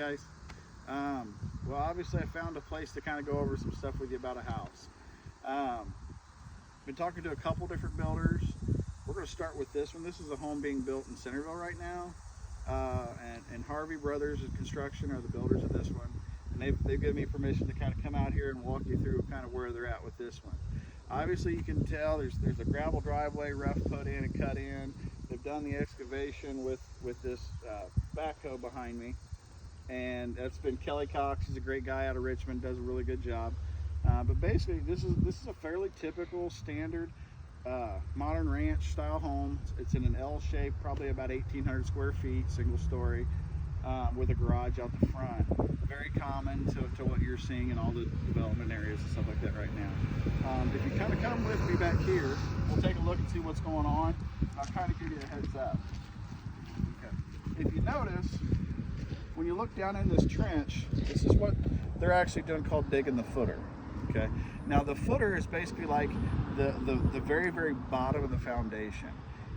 guys. Well, obviously I found a place to kind of go over some stuff with you about a house. Been talking to a couple different builders. We're going to start with this one. This is a home being built in Centerville right now. And Harvey Brothers Construction are the builders of this one. And they've given me permission to kind of come out here and walk you through kind of where they're at with this one. Obviously you can tell there's a gravel driveway, rough put in and cut in. They've done the excavation with this backhoe behind me. And that's been Kelly Cox. He's a great guy out of Richmond, does a really good job. But basically this is a fairly typical standard modern ranch style home. It's in an L shape, probably about 1,800 square feet, single story, with a garage out the front. Very common to what you're seeing in all the development areas and stuff like that right now. If you kind of come with me back here, we'll take a look and see what's going on. I'll kind of give you a heads up. Okay. If you notice, when you look down in this trench, this is what they're actually doing called digging the footer. Okay. Now the footer is basically like the very, very bottom of the foundation.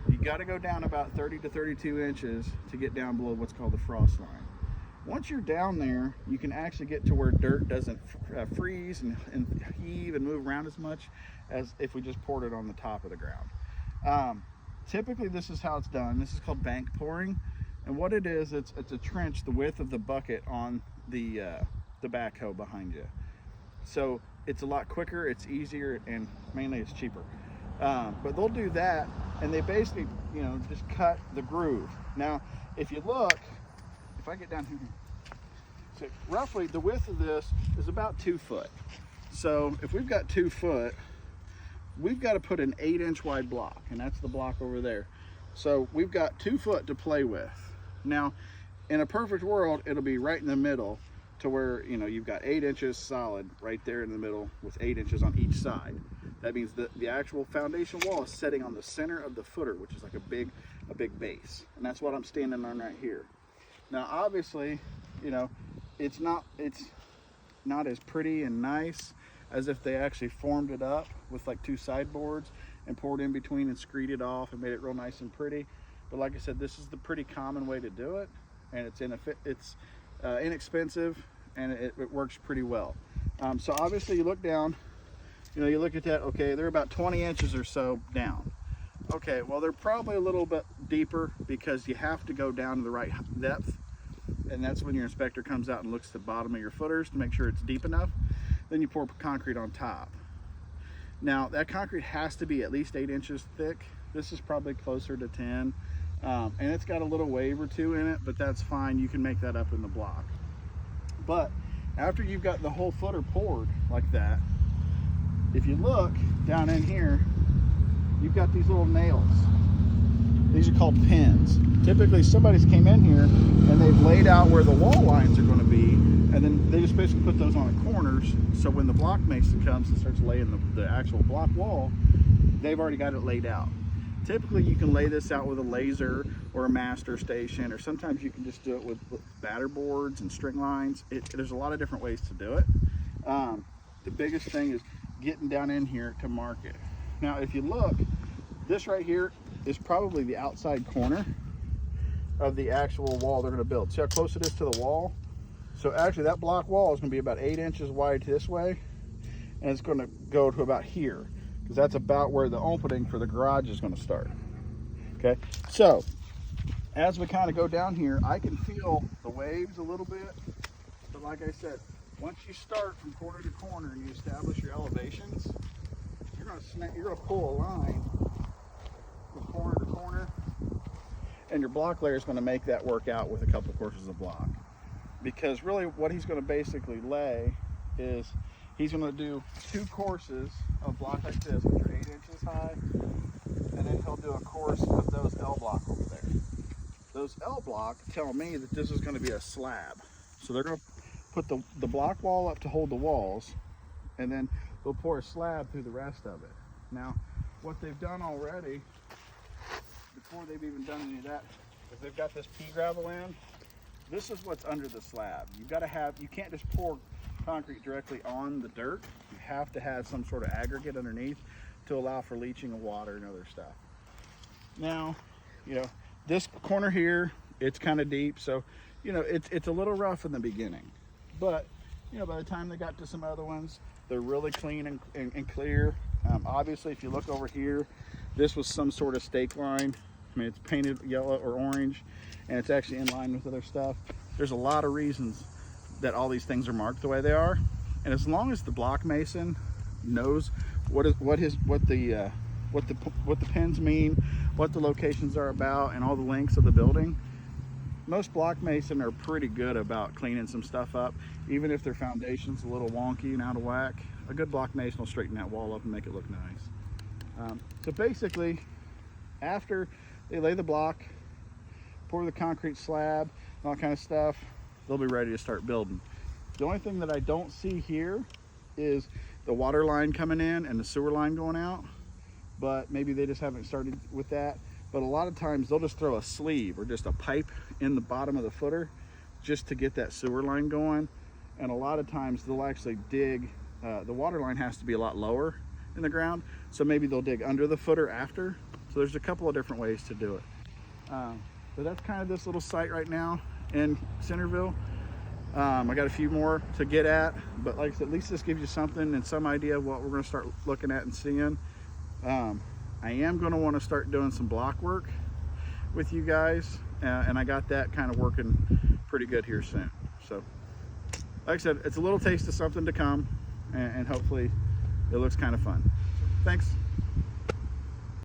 You got to go down about 30 to 32 inches to get down below what's called the frost line. Once you're down there, you can actually get to where dirt doesn't freeze and heave and move around as much as if we just poured it on the top of the ground. Typically this is how it's done. This is called bank pouring. And what it is, it's a trench the width of the bucket on the backhoe behind you. So it's a lot quicker, it's easier, and mainly it's cheaper. But they'll do that, and they basically, just cut the groove. Now, if you look, if I get down here, so roughly the width of this is about 2 foot. So if we've got 2 foot, we've got to put an 8-inch wide block, and that's the block over there. So we've got 2 foot to play with. Now, in a perfect world, it'll be right in the middle to where, you've got 8 inches solid right there in the middle with 8 inches on each side. That means that the actual foundation wall is setting on the center of the footer, which is like a big base. And that's what I'm standing on right here. Now, obviously, it's not as pretty and nice as if they actually formed it up with like 2 sideboards and poured in between and screed it off and made it real nice and pretty. But like I said, this is the pretty common way to do it, and it's inexpensive, and it works pretty well. So obviously you look down, you look at that, okay, they're about 20 inches or so down. Okay, well they're probably a little bit deeper because you have to go down to the right depth, and that's when your inspector comes out and looks at the bottom of your footers to make sure it's deep enough. Then you pour concrete on top. Now that concrete has to be at least 8 inches thick. This is probably closer to 10. And it's got a little wave or 2 in it, but that's fine. You can make that up in the block. But after you've got the whole footer poured like that, if you look down in here, you've got these little nails. These are called pins. Typically somebody's came in here and they've laid out where the wall lines are going to be, and then they just basically put those on the corners, so when the block mason comes and starts laying the actual block wall, they've already got it laid out. Typically you can lay this out with a laser or a master station, or sometimes you can just do it with batter boards and string lines. There's a lot of different ways to do it. The biggest thing is getting down in here to mark it. Now if you look, this right here is probably the outside corner of the actual wall they're going to build. See how close it is to the wall? So actually that block wall is going to be about 8 inches wide this way, and it's going to go to about here, because that's about where the opening for the garage is going to start. Okay, so as we kind of go down here, I can feel the waves a little bit, but like I said, once you start from corner to corner and you establish your elevations, you're going to pull a line from corner to corner, and your block layer is going to make that work out with a couple courses of block. Because really what he's going to basically lay is he's going to do 2 courses of block like this, which are 8 inches high, and then he'll do a course of those L block over there. Those L block tell me that this is going to be a slab. So they're going to put the block wall up to hold the walls, and then they'll pour a slab through the rest of it. Now, what they've done already, before they've even done any of that, is they've got this pea gravel in. This is what's under the slab. You can't just pour concrete directly on the dirt. You have to have some sort of aggregate underneath to allow for leaching of water and other stuff. Now, this corner here, it's kind of deep, so you know, it's a little rough in the beginning, but you know, by the time they got to some other ones, they're really clean and clear. Obviously, if you look over here, this was some sort of stake line. I mean, it's painted yellow or orange, and it's actually in line with other stuff. There's a lot of reasons that all these things are marked the way they are, and as long as the block mason knows what the pins mean, what the locations are about, and all the lengths of the building, most block mason are pretty good about cleaning some stuff up. Even if their foundation's a little wonky and out of whack, a good block mason will straighten that wall up and make it look nice. So basically, after they lay the block, pour the concrete slab, and all kind of stuff, they'll be ready to start building. The only thing that I don't see here is the water line coming in and the sewer line going out, but maybe they just haven't started with that. But a lot of times they'll just throw a sleeve or just a pipe in the bottom of the footer just to get that sewer line going. And a lot of times they'll actually dig, the water line has to be a lot lower in the ground, so maybe they'll dig under the footer after. So there's a couple of different ways to do it. But that's kind of this little site right now in Centerville. I got a few more to get at, but like I said, at least this gives you something and some idea of what we're going to start looking at and seeing. I am going to want to start doing some block work with you guys, and I got that kind of working pretty good here soon. So like I said, it's a little taste of something to come, and hopefully it looks kind of fun. Thanks.